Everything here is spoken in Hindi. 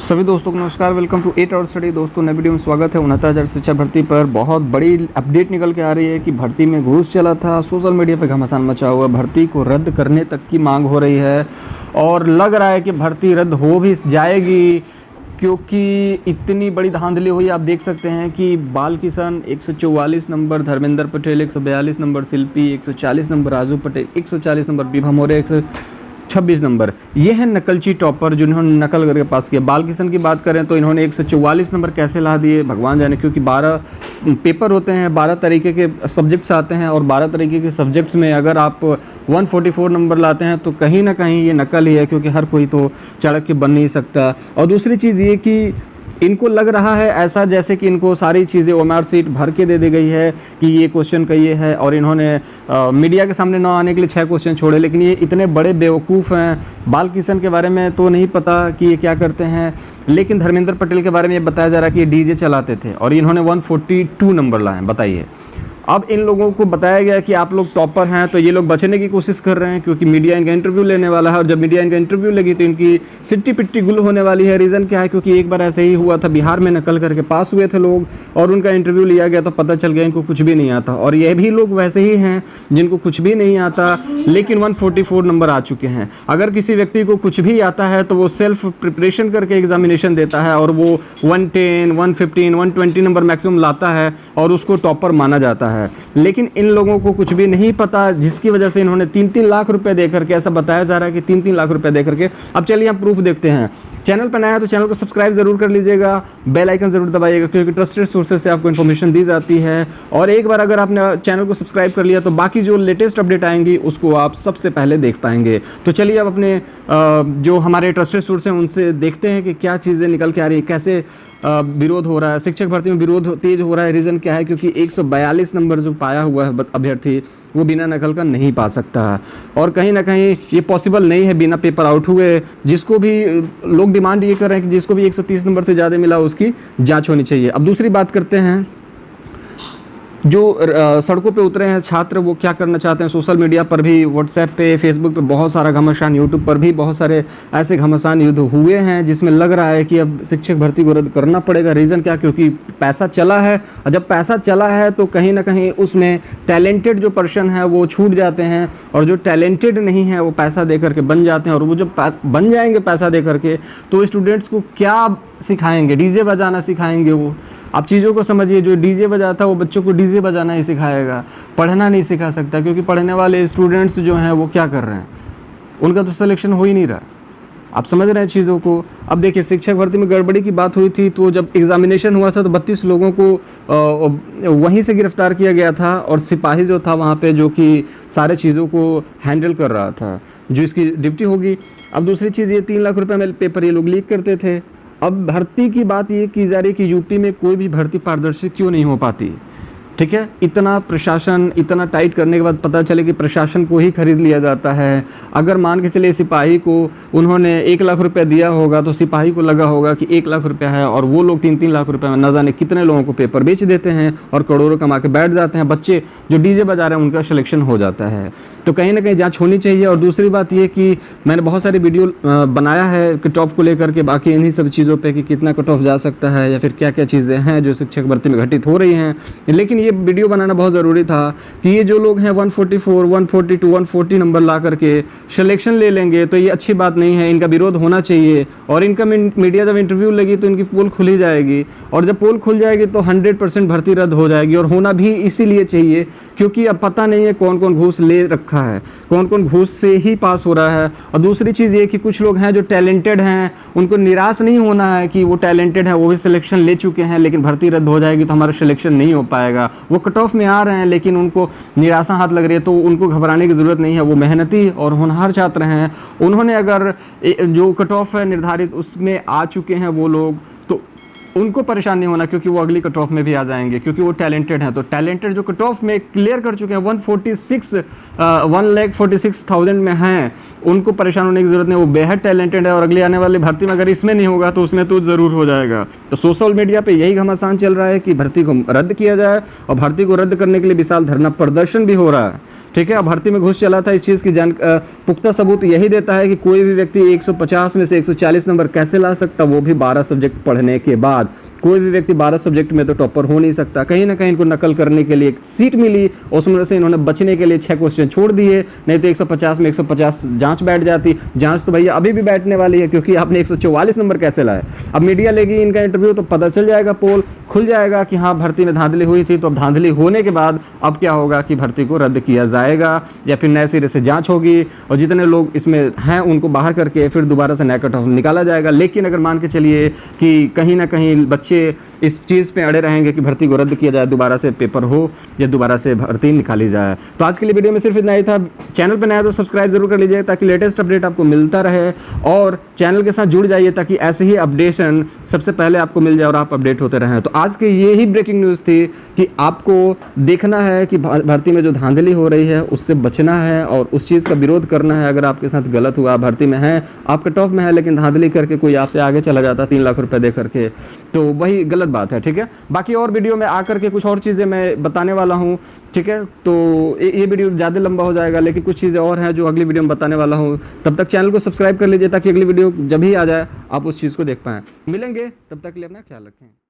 सभी दोस्तों को नमस्कार। Welcome to 8 hour study. दोस्तों नए वीडियो में स्वागत है। 69,000 शिक्षक भर्ती पर बहुत बड़ी अपडेट निकल के आ रही है कि भर्ती में घूस चला था। सोशल मीडिया पर घमासान मचा हुआ, भर्ती को रद्द करने तक की मांग हो रही है और लग रहा है कि भर्ती रद्द हो भी जाएगी, क्योंकि इतनी बड़ी धांधली हुई। आप देख सकते हैं कि बाल किशन 144 नंबर, धर्मेंद्र पटेल 142 नंबर, शिल्पी 140 number, Raju Patel 140 number, Vibha Maurya 126 number, ये है नकलची टॉपर जिन्होंने नकल करके पास किया। बाल किशन की बात करें तो इन्होंने 144 नंबर कैसे ला दिए भगवान जाने, क्योंकि 12 पेपर होते हैं, 12 तरीके के सब्जेक्ट्स आते हैं और 12 तरीके के सब्जेक्ट्स में अगर आप 144 नंबर लाते हैं तो कहीं ना कहीं ये नकल ही है, क्योंकि हर कोई तो चाणक्य बन नहीं सकता। और दूसरी चीज़ ये कि इनको लग रहा है ऐसा जैसे कि इनको सारी चीज़ें ओएमआर सीट भर के दे दी गई है कि ये क्वेश्चन का ये है, और इन्होंने मीडिया के सामने ना आने के लिए 6 क्वेश्चन छोड़े। लेकिन ये इतने बड़े बेवकूफ़ हैं। बाल किशन के बारे में तो नहीं पता कि ये क्या करते हैं, लेकिन धर्मेंद्र पटेल के बारे में ये बताया जा रहा है कि ये डीजे चलाते थे और इन्होंने 142 नंबर लाए। बताइए, अब इन लोगों को बताया गया कि आप लोग टॉपर हैं, तो ये लोग बचने की कोशिश कर रहे हैं क्योंकि मीडिया इनका इंटरव्यू लेने वाला है, और जब मीडिया इनका इंटरव्यू लेगी तो इनकी सिट्टी पिट्टी गुल होने वाली है। रीज़न क्या है? क्योंकि एक बार ऐसे ही हुआ था, बिहार में नकल करके पास हुए थे लोग और उनका इंटरव्यू लिया गया तो पता चल गया इनको कुछ भी नहीं आता। और ये भी लोग वैसे ही हैं जिनको कुछ भी नहीं आता लेकिन 144 नंबर आ चुके हैं। अगर किसी व्यक्ति को कुछ भी आता है तो वो सेल्फ प्रिपरेशन करके एग्जामिनेशन देता है और वो 110, 115, 120 नंबर मैक्सिमम लाता है और उसको टॉपर माना जाता है। लेकिन इन लोगों को कुछ भी नहीं पता, जिसकी वजह से इन्होंने 3-3 लाख रुपए दे करके, ऐसा बताया जा रहा है कि 3-3 लाख रुपए दे करके। अब चलिए हम प्रूफ देखते हैं। चैनल पर नया है तो चैनल को सब्सक्राइब जरूर कर लीजिएगा, बेल आइकन जरूर दबाइएगा, क्योंकि ट्रस्टेड सोर्सेज से आपको इन्फॉर्मेशन दी जाती है। और एक बार अगर आपने चैनल को सब्सक्राइब कर लिया तो बाकी जो लेटेस्ट अपडेट आएंगी उसको आप सबसे पहले देख पाएंगे। तो चलिए अब अपने जो हमारे ट्रस्टेड सोर्स हैं उनसे देखते हैं कि क्या चीज़ें निकल के आ रही है, कैसे विरोध हो रहा है। शिक्षक भर्ती में विरोध तेज हो रहा है। रीज़न क्या है? क्योंकि 142 नंबर जो पाया हुआ है अभ्यर्थी, वो बिना नकल का नहीं पा सकता है और कहीं ना कहीं ये पॉसिबल नहीं है बिना पेपर आउट हुए। जिसको भी लोग डिमांड ये कर रहे हैं कि जिसको भी 130 नंबर से ज़्यादा मिला उसकी जांच होनी चाहिए। अब दूसरी बात करते हैं, जो सड़कों पे उतरे हैं छात्र, वो क्या करना चाहते हैं। सोशल मीडिया पर भी, व्हाट्सएप पे, फेसबुक पे बहुत सारा घमासान, यूट्यूब पर भी बहुत सारे ऐसे घमासान युद्ध हुए हैं जिसमें लग रहा है कि अब शिक्षक भर्ती को रद्द करना पड़ेगा। रीज़न क्या? क्योंकि पैसा चला है, और जब पैसा चला है तो कहीं ना कहीं उसमें टैलेंटेड जो पर्सन है वो छूट जाते हैं, और जो टैलेंटेड नहीं है वो पैसा दे करके बन जाते हैं। और वो जब बन जाएंगे पैसा दे करके तो स्टूडेंट्स को क्या सिखाएंगे? डीजे बजाना सिखाएंगे वो। आप चीज़ों को समझिए, जो डीजे बजाता है वो बच्चों को डीजे बजाना ही सिखाएगा, पढ़ना नहीं सिखा सकता, क्योंकि पढ़ने वाले स्टूडेंट्स जो हैं वो क्या कर रहे हैं, उनका तो सिलेक्शन हो ही नहीं रहा। आप समझ रहे हैं चीज़ों को। अब देखिए, शिक्षक भर्ती में गड़बड़ी की बात हुई थी तो जब एग्जामिनेशन हुआ था तो 32 लोगों को वहीं से गिरफ्तार किया गया था, और सिपाही जो था वहाँ पे, जो कि सारे चीज़ों को हैंडल कर रहा था, जो इसकी ड्यूटी होगी। अब दूसरी चीज़, ये 3 लाख रुपये में पेपर ये लोग लीक करते थे। अब भर्ती की बात ये की जा रही है कि यूपी में कोई भी भर्ती पारदर्शी क्यों नहीं हो पाती। ठीक है, इतना प्रशासन, इतना टाइट करने के बाद पता चले कि प्रशासन को ही खरीद लिया जाता है। अगर मान के चले सिपाही को उन्होंने 1 लाख रुपया दिया होगा तो सिपाही को लगा होगा कि 1 लाख रुपया है, और वो लोग 3-3 लाख रुपये में न जाने कितने लोगों को पेपर बेच देते हैं और करोड़ों कमा के बैठ जाते हैं। बच्चे जो डीजे बजा रहे हैं उनका सिलेक्शन हो जाता है। तो कहीं ना कहीं जांच होनी चाहिए। और दूसरी बात ये कि मैंने बहुत सारी वीडियो बनाया है कट ऑफ को लेकर के, बाकी इन्हीं सब चीज़ों पे कि कितना कट ऑफ जा सकता है या फिर क्या क्या चीज़ें हैं जो शिक्षक भर्ती में घटित हो रही हैं। लेकिन ये वीडियो बनाना बहुत ज़रूरी था कि ये जो लोग हैं 144, 142, 140 नंबर ला करके सिलेक्शन ले लेंगे तो ये अच्छी बात नहीं है। इनका विरोध होना चाहिए, और इनका मीडिया जब इंटरव्यू लेगी तो इनकी पोल खुली जाएगी, और जब पोल खुल जाएगी तो 100% भर्ती रद्द हो जाएगी। और होना भी इसीलिए चाहिए क्योंकि अब पता नहीं है कौन कौन घूस ले रखा है, कौन कौन घूस से ही पास हो रहा है। और दूसरी चीज़ ये कि कुछ लोग हैं जो टैलेंटेड हैं, उनको निराश नहीं होना है कि वो टैलेंटेड है, वो भी सिलेक्शन ले चुके हैं, लेकिन भर्ती रद्द हो जाएगी तो हमारा सिलेक्शन नहीं हो पाएगा। वो कट ऑफ में आ रहे हैं लेकिन उनको निराशा हाथ लग रही है, तो उनको घबराने की ज़रूरत नहीं है। वो मेहनती और होनहार छात्र हैं। उन्होंने अगर जो कट ऑफ है निर्धारित उसमें आ चुके हैं वो लोग, तो उनको परेशान नहीं होना, क्योंकि वो अगली कट ऑफ में भी आ जाएंगे, क्योंकि वो टैलेंटेड हैं। तो टैलेंटेड जो कट ऑफ में क्लियर कर चुके हैं 1,46,000 में हैं, उनको परेशान होने की ज़रूरत नहीं। वो बेहद टैलेंटेड है और अगली आने वाली भर्ती में अगर इसमें नहीं होगा तो उसमें तो ज़रूर हो जाएगा। तो सोशल मीडिया पे यही घमासान चल रहा है कि भर्ती को रद्द किया जाए, और भर्ती को रद्द करने के लिए विशाल धरना प्रदर्शन भी हो रहा है। ठीक है। अब भर्ती में घुस चला था, इस चीज़ की पुख्ता सबूत यही देता है कि कोई भी व्यक्ति 150 में से 140 नंबर कैसे ला सकता, वो भी 12 सब्जेक्ट पढ़ने के बाद। कोई भी व्यक्ति 12 सब्जेक्ट में तो टॉपर हो नहीं सकता। कहीं ना कहीं इनको नकल करने के लिए एक सीट मिली, उसमें से इन्होंने बचने के लिए 6 क्वेश्चन छोड़ दिए, नहीं तो 150 में 150 जांच बैठ जाती। जांच तो भैया अभी भी बैठने वाली है, क्योंकि आपने 144 नंबर कैसे लाए। अब मीडिया लेगी इनका इंटरव्यू तो पता चल जाएगा, पोल खुल जाएगा कि हाँ भर्ती में धांधली हुई थी। तो अब धांधली होने के बाद अब क्या होगा कि भर्ती को रद्द किया जाएगा या फिर नए सिरे से जांच होगी, और जितने लोग इसमें हैं उनको बाहर करके फिर दोबारा से नया कट ऑफ निकाला जाएगा। लेकिन अगर मान के चलिए कि कहीं ना कहीं बच्चे इस चीज़ पे अड़े रहेंगे कि भर्ती को रद्द किया जाए, दोबारा से पेपर हो या दोबारा से भर्ती निकाली जाए। तो आज के लिए वीडियो में सिर्फ इतना ही था। चैनल पर नया तो सब्सक्राइब जरूर कर लीजिए ताकि लेटेस्ट अपडेट आपको मिलता रहे, और चैनल के साथ जुड़ जाइए ताकि ऐसे ही अपडेशन सबसे पहले आपको मिल जाए और आप अपडेट होते रहें। तो आज की यही ब्रेकिंग न्यूज़ थी कि आपको देखना है कि भर्ती में जो धांधली हो रही है उससे बचना है और उस चीज़ का विरोध करना है। अगर आपके साथ गलत हुआ, भर्ती में है, आप कट ऑफ में है, लेकिन धांधली करके कोई आपसे आगे चला जाता 3 लाख रुपए दे करके, तो वही गलत बात है। ठीक है, बाकी और वीडियो में आकर के कुछ और चीज़ें मैं बताने वाला हूँ। ठीक है, तो ये वीडियो ज़्यादा लंबा हो जाएगा, लेकिन कुछ चीज़ें और हैं जो अगली वीडियो में बताने वाला हूँ। तब तक चैनल को सब्सक्राइब कर लीजिए ताकि अगली वीडियो जब भी आ जाए आप उस चीज़ को देख पाएँ। मिलेंगे, तब तक के लिए अपना ख्याल रखें।